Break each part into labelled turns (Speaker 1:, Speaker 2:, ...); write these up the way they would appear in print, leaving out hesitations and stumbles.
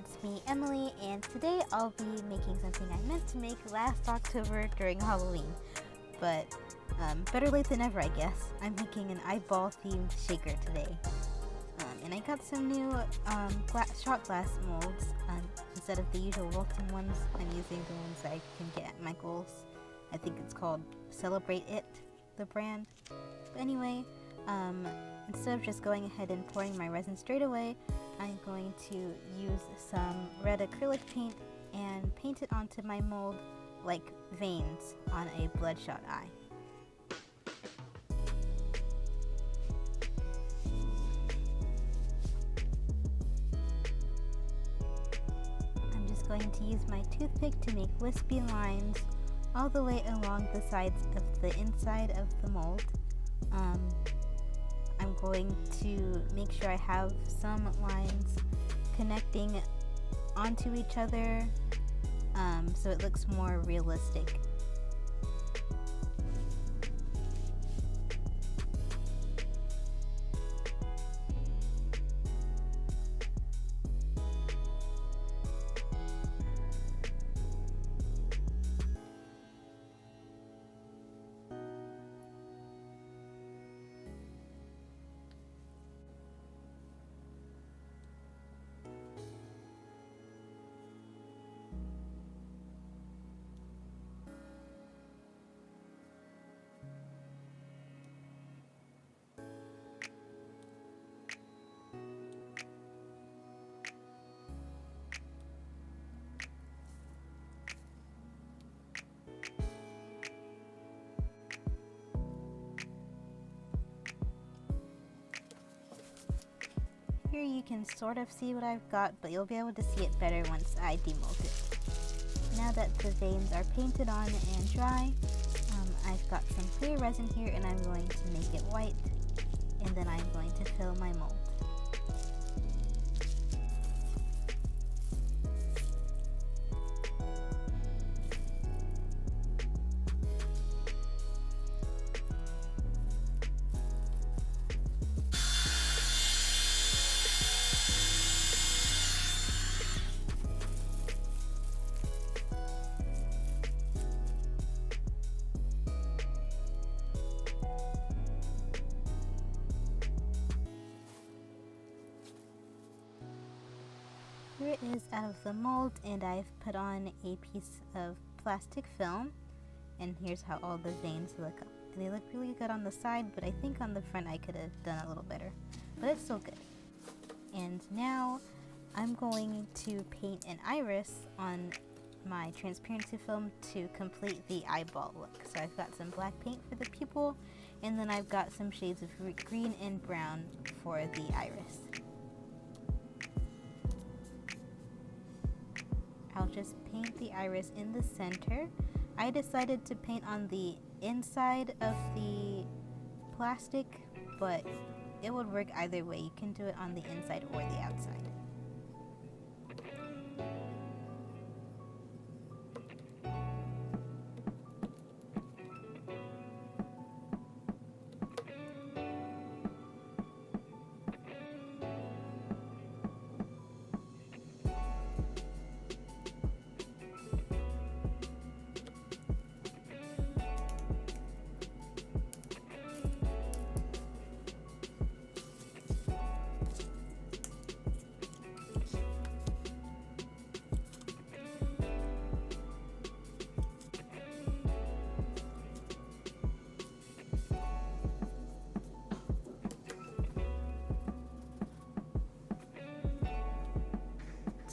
Speaker 1: it's me, Emily, and today I'll be making something I meant to make last October during Halloween. But better late than never, I guess. I'm making an eyeball themed shaker today. And I got some new shot glass molds. Instead of the usual Wilton ones, I'm using the ones I can get at Michael's. I think it's called Celebrate It, the brand. But anyway, instead of just going ahead and pouring my resin straight away, I'm going to use some red acrylic paint and paint it onto my mold like veins on a bloodshot eye. I'm just going to use my toothpick to make wispy lines all the way along the sides of the inside of the mold. I'm going to make sure I have some lines connecting onto each other so it looks more realistic. Here you can sort of see what I've got, but you'll be able to see it better once I demold it. Now that the veins are painted on and dry, I've got some clear resin here and I'm going to make it white, and then I'm going to fill my mold. Here it is out of the mold, and I've put on a piece of plastic film, and here's how all the veins look. They look really good on the side, but I think on the front I could have done a little better, but it's still good. And now I'm going to paint an iris on my transparency film to complete the eyeball look. So I've got some black paint for the pupil, and then I've got some shades of green and brown for the iris. I'll just paint the iris in the center. I decided to paint on the inside of the plastic, but it would work either way. You can do it on the inside or the outside.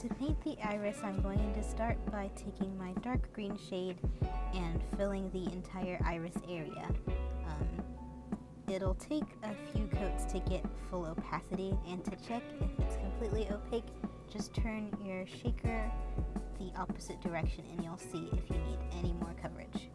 Speaker 1: To paint the iris, I'm going to start by taking my dark green shade and filling the entire iris area. It'll take a few coats to get full opacity, and to check if it's completely opaque, just turn your shaker the opposite direction and you'll see if you need any more coverage.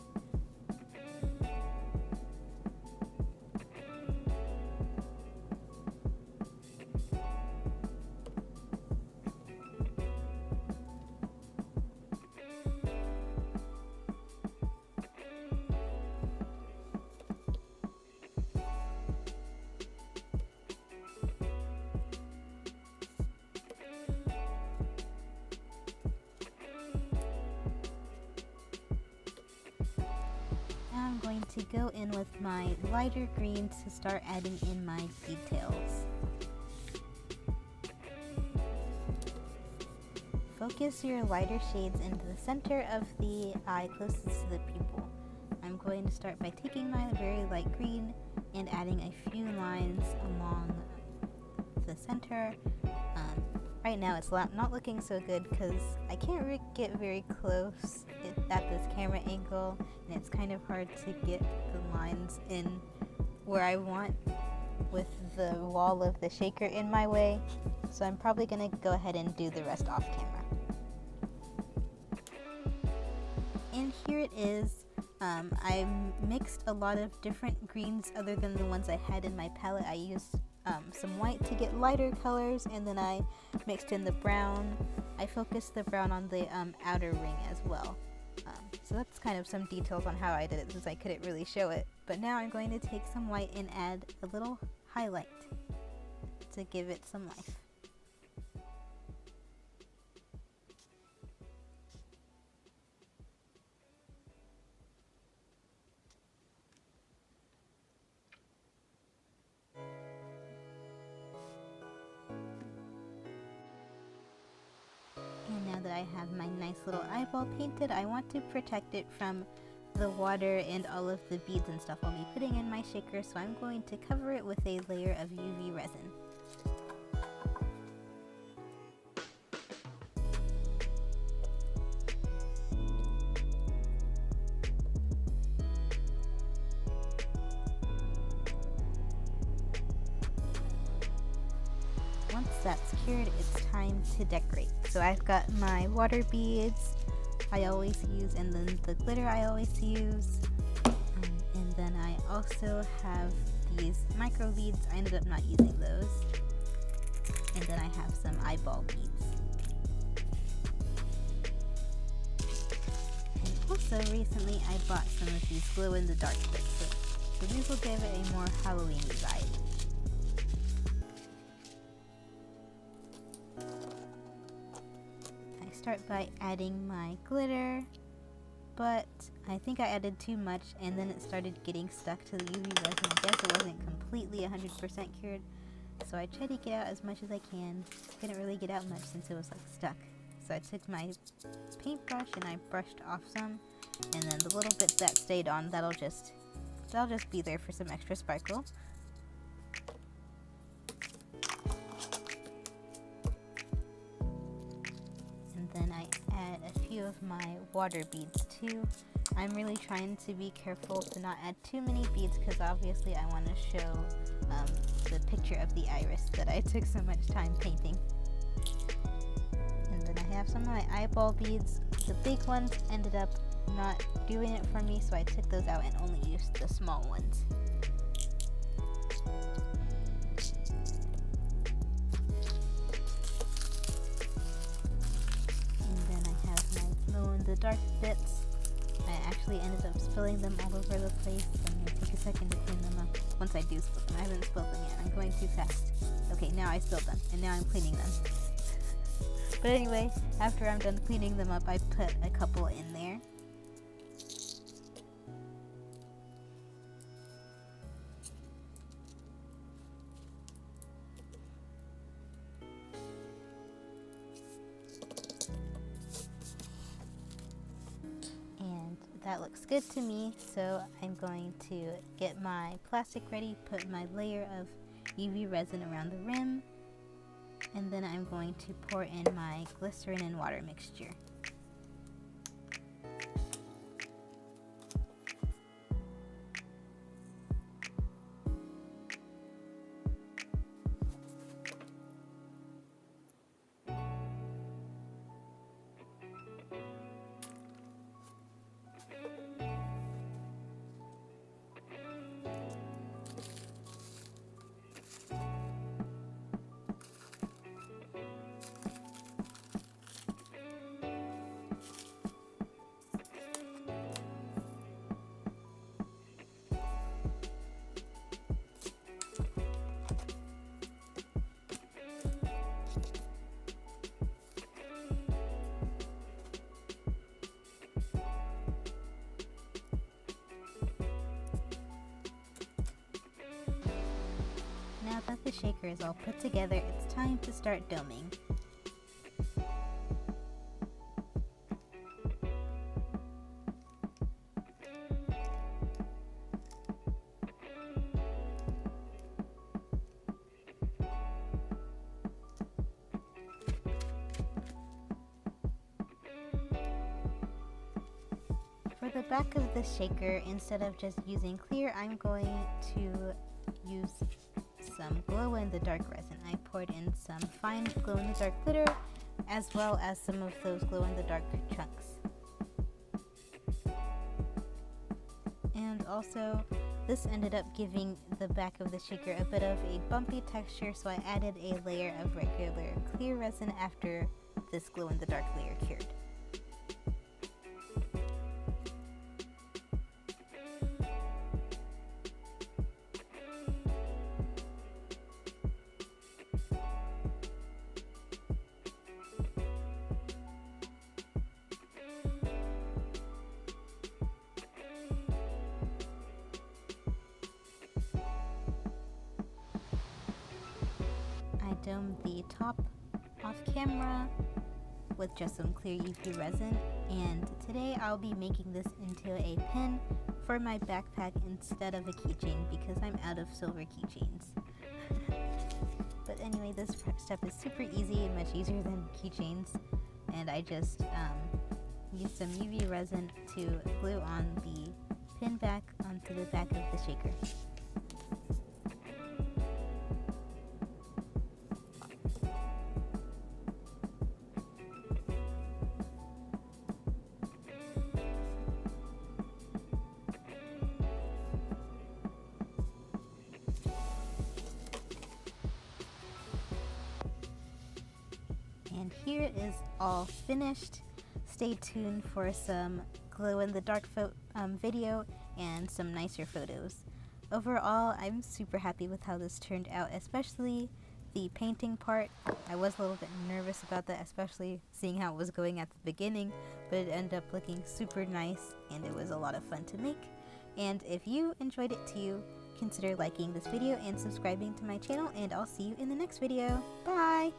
Speaker 1: to go in with my lighter green to start adding in my details. Focus your lighter shades into the center of the eye closest to the pupil. I'm going to start by taking my very light green and adding a few lines along the center. Right now it's not looking so good because I can't get very close at this camera angle, and it's kind of hard to get the lines in where I want with the wall of the shaker in my way. So I'm probably going to go ahead and do the rest off camera. And here it is. I mixed a lot of different greens other than the ones I had in my palette. I used some white to get lighter colors, and then I mixed in the brown. I focused the brown on the outer ring as well. So that's kind of some details on how I did it since I couldn't really show it. But now I'm going to take some white and add a little highlight to give it some life. And now that I have my nice little eyeball painted, I want to protect it from the water and all of the beads and stuff I'll be putting in my shaker, so I'm going to cover it with a layer of UV resin. Once that's cured, it's time to decorate. So I've got my water beads I always use, and then the glitter I always use, and then I also have these micro beads. I ended up not using those, and then I have some eyeball beads. And also recently I bought some of these glow in the dark bits, so these will give it a more Halloween vibe. Start by adding my glitter, but I think I added too much and then it started getting stuck to the UV resin. I guess it wasn't completely 100% cured, so I tried to get out as much as I can. Couldn't really get out much since it was like stuck. So I took my paintbrush and I brushed off some, and then the little bit that stayed on, that'll just be there for some extra sparkle. Then I add a few of my water beads too. I'm really trying to be careful to not add too many beads because obviously I want to show the picture of the iris that I took so much time painting. And then I have some of my eyeball beads. The big ones ended up not doing it for me, so I took those out and only used the small ones. The dark bits, I actually ended up spilling them all over the place. I'm going to take a second to clean them up. Once I do spill them, I haven't spilled them yet. I'm going too fast. Okay, now I spilled them, and now I'm cleaning them. But anyway, after I'm done cleaning them up, I put a couple in there. That looks good to me, so I'm going to get my plastic ready, put my layer of UV resin around the rim, and then I'm going to pour in my glycerin and water mixture. the shaker is all put together, it's time to start doming. For the back of the shaker, instead of just using clear, I'm going to use some glow-in-the-dark resin. I poured in some fine glow-in-the-dark glitter, as well as some of those glow-in-the-dark chunks. And also, this ended up giving the back of the shaker a bit of a bumpy texture, so I added a layer of regular clear resin after this glow-in-the-dark layer cured. Domed the top off camera with just some clear UV resin, and today I'll be making this into a pin for my backpack instead of a keychain because I'm out of silver keychains. But anyway, this step is super easy, much easier than keychains, and I just used some UV resin to glue on the pin back onto the back of the shaker. And here it is all finished. Stay tuned for some glow-in-the-dark video and some nicer photos. Overall, I'm super happy with how this turned out, especially the painting part. I was a little bit nervous about that, especially seeing how it was going at the beginning, but it ended up looking super nice and it was a lot of fun to make. And if you enjoyed it too, consider liking this video and subscribing to my channel, and I'll see you in the next video. Bye!